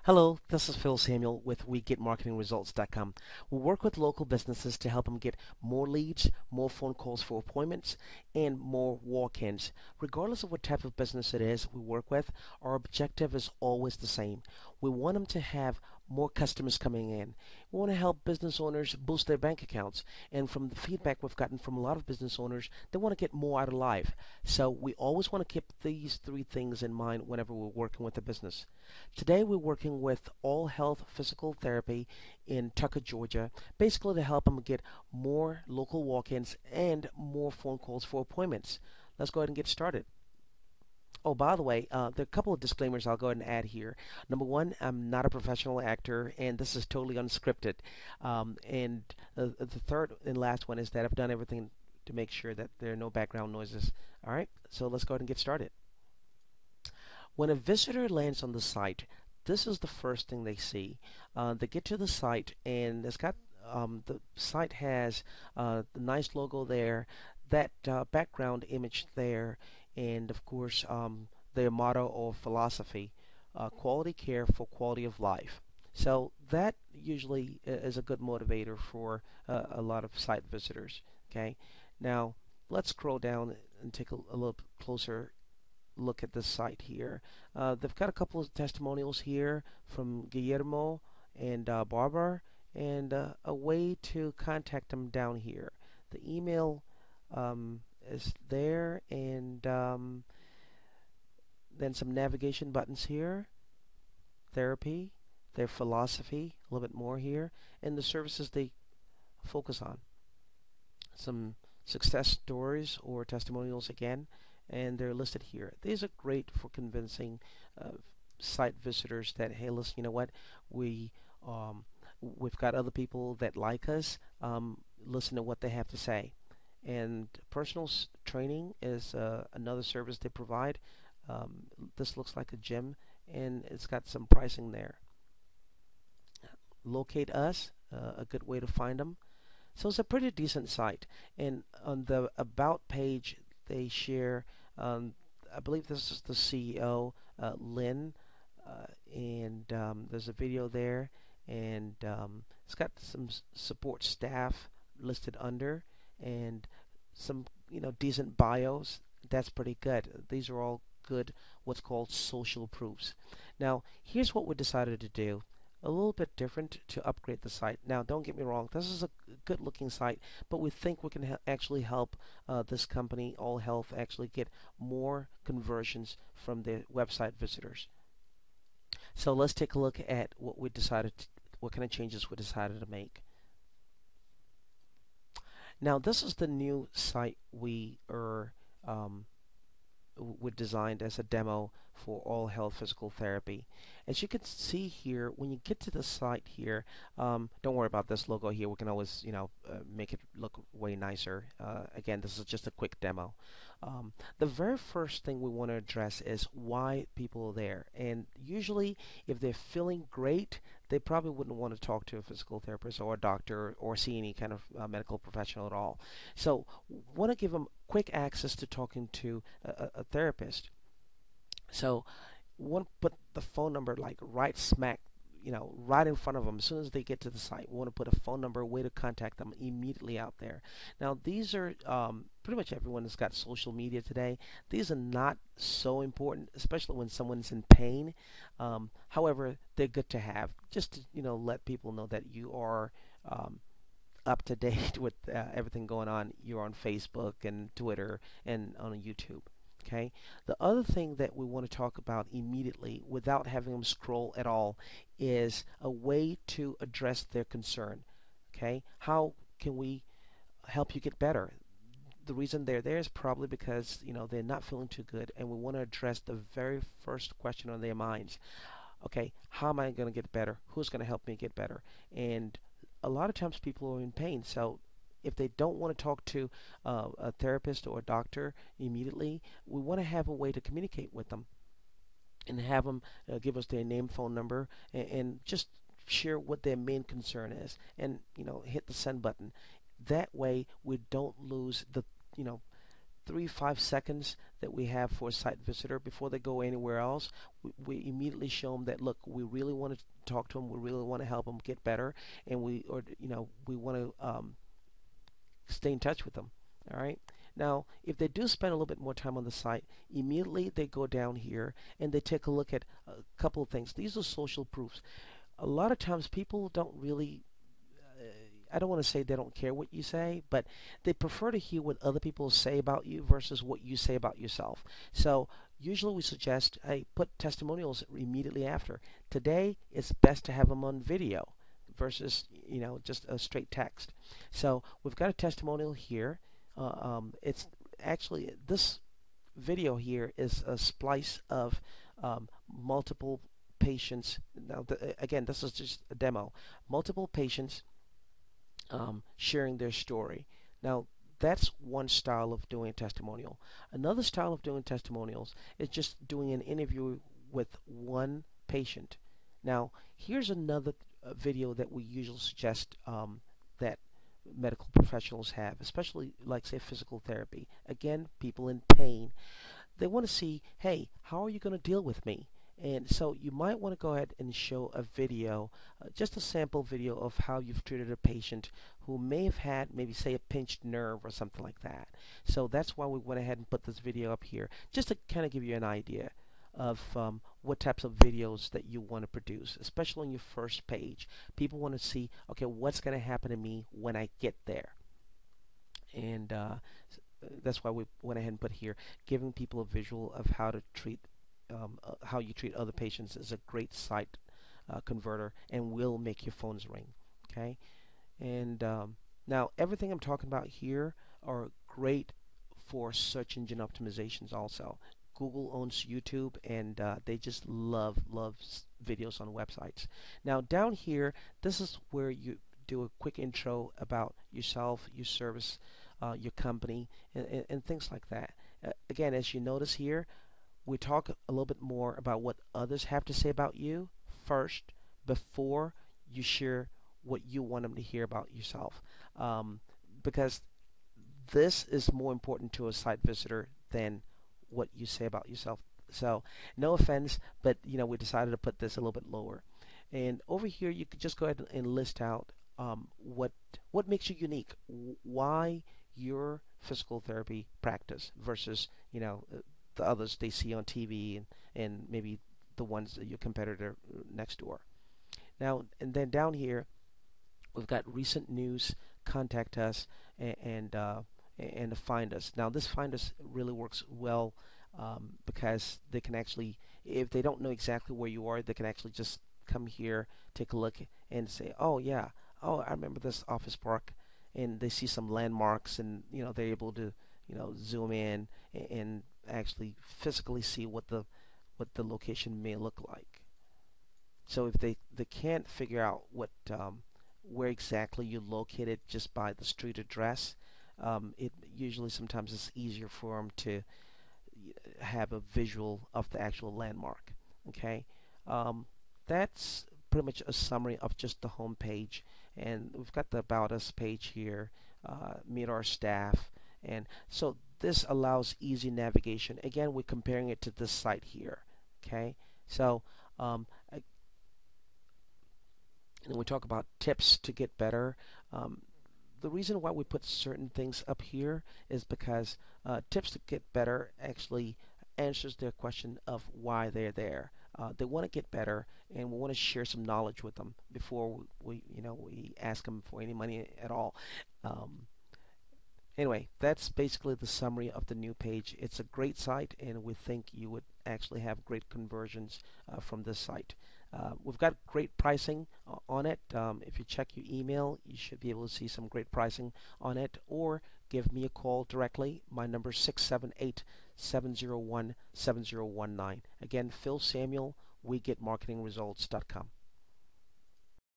Hello, this is Phil Samuel with WeGetMarketingResults.com. We work with local businesses to help them get more leads, more phone calls for appointments, and more walk-ins. Regardless of what type of business it is we work with, our objective is always the same. We want them to have more customers coming in. We want to help business owners boost their bank accounts. And from the feedback we've gotten from a lot of business owners, they want to get more out of life. So we always want to keep these three things in mind whenever we're working with a business. Today we're working with All Health Physical Therapy in Tucker, Georgia, basically to help them get more local walk-ins and more phone calls for appointments. Let's go ahead and get started. Oh, by the way, there are a couple of disclaimers I'll go ahead and add here. Number one, I'm not a professional actor, and this is totally unscripted. And the third and last one is that I've done everything to make sure that there are no background noises. All right, so let's go ahead and get started. When a visitor lands on the site, this is the first thing they see. They get to the site, and the site has the nice logo there, that background image there, and of course their motto or philosophy: quality care for quality of life. So that usually is a good motivator for a lot of site visitors. Okay, now let's scroll down and take a little closer look at this site here. They've got a couple of testimonials here from Guillermo and Barbara, and a way to contact them down here. The email is there, and then some navigation buttons here, therapy, their philosophy, a little bit more here, and the services they focus on. Some success stories or testimonials again, and they're listed here. These are great for convincing uh, site visitors that, hey, listen, you know what, we um, we've got other people that like us. Listen to what they have to say. And personal training is another service they provide. This looks like a gym, and it's got some pricing there. Locate us, a good way to find them. So it's a pretty decent site. And on the About page, they share, um, I believe this is the CEO, Lynn, and there's a video there. And it's got some support staff listed under, and some decent bios. That's pretty good. These are all good, what's called social proofs. Now, here's what we decided to do, a little bit different to upgrade the site. Now, don't get me wrong, this is a good looking site, but we think we can actually help this company, All Health, actually get more conversions from their website visitors. So let's take a look at what kind of changes we decided to make. Now, this is the new site um, we designed as a demo for All Health Physical Therapy. As you can see here, when you get to the site here, don't worry about this logo here. We can always, make it look way nicer. Again, this is just a quick demo. The very first thing we want to address is why people are there. And usually, if they're feeling great, they probably wouldn't want to talk to a physical therapist or a doctor or see any kind of medical professional at all. So, want to give them quick access to talking to a therapist. So, want to put the phone number like right smack, right in front of them as soon as they get to the site. We want to put a phone number, a way to contact them immediately out there. Now, these are pretty much everyone has got social media today. These are not so important, especially when someone's in pain. However, they're good to have just to let people know that you are up to date with everything going on. You're on Facebook and Twitter and on YouTube. Okay. The other thing that we want to talk about immediately, without having them scroll at all, is a way to address their concern. Okay. How can we help you get better? The reason they're there is probably because they're not feeling too good, and we want to address the very first question on their minds. Okay, how am I going to get better? Who's going to help me get better? And a lot of times people are in pain, so if they don't want to talk to a therapist or a doctor immediately, we want to have a way to communicate with them and have them give us their name, phone number, and just share what their main concern is, and hit the send button. That way, we don't lose the you know 3-5 seconds that we have for a site visitor before they go anywhere else. We immediately show them that, look, we really want to talk to them, we really want to help them get better, and we want to stay in touch with them. All right. Now, if they do spend a little bit more time on the site, immediately they go down here and they take a look at a couple of things. These are social proofs. A lot of times people don't really, I don't want to say they don't care what you say, but they prefer to hear what other people say about you versus what you say about yourself. So usually we suggest, hey, put testimonials immediately after. Today, it's best to have them on video versus just a straight text. So we've got a testimonial here. It's actually, this video here is a splice of multiple patients. Now again, this is just a demo. Multiple patients sharing their story. Now that's one style of doing a testimonial. Another style of doing testimonials is just doing an interview with one patient. Now here's another video that we usually suggest that medical professionals have, especially like say physical therapy. Again, people in pain, they want to see, hey, how are you going to deal with me? And so you might want to go ahead and show a video, just a sample video of how you've treated a patient who may have had maybe say a pinched nerve or something like that. So that's why we went ahead and put this video up here, just to kind of give you an idea of what types of videos that you want to produce, especially on your first page. People want to see, okay, what's going to happen to me when I get there. And that's why we went ahead and put here, giving people a visual of how to treat, how you treat other patients is a great site converter and will make your phones ring. Okay, and now everything I'm talking about here are great for search engine optimizations also. Google owns YouTube, and they just love videos on websites. Now down here, this is where you do a quick intro about yourself, your service, your company, and things like that. Again, as you notice here, we talk a little bit more about what others have to say about you first before you share what you want them to hear about yourself, because this is more important to a site visitor than what you say about yourself. So no offense, but we decided to put this a little bit lower. And over here you could just go ahead and list out what makes you unique, why your physical therapy practice versus the others they see on TV and maybe the ones that your competitor next door. Now and then down here we've got recent news, contact us, and find us. Now this find us really works well because they can actually, if they don't know exactly where you are, they can actually just come here, take a look, and say, oh yeah, oh I remember this office park, and they see some landmarks, and they're able to zoom in and actually physically see what the location may look like. So if they can't figure out what where exactly you're located just by the street address, it usually sometimes it's easier for them to have a visual of the actual landmark. Okay, that's pretty much a summary of just the home page, and we've got the About Us page here, meet our staff, and so this allows easy navigation. Again, we're comparing it to this site here. Okay, so and we talk about tips to get better. The reason why we put certain things up here is because tips to get better actually answers their question of why they're there. They want to get better, and we want to share some knowledge with them before we ask them for any money at all. Anyway, that's basically the summary of the new page. It's a great site, and we think you would actually have great conversions from this site. We've got great pricing on it. If you check your email, you should be able to see some great pricing on it, or give me a call directly. My number is 678-701-7019. Again, Phil Samuel, WeGetMarketingResults.com.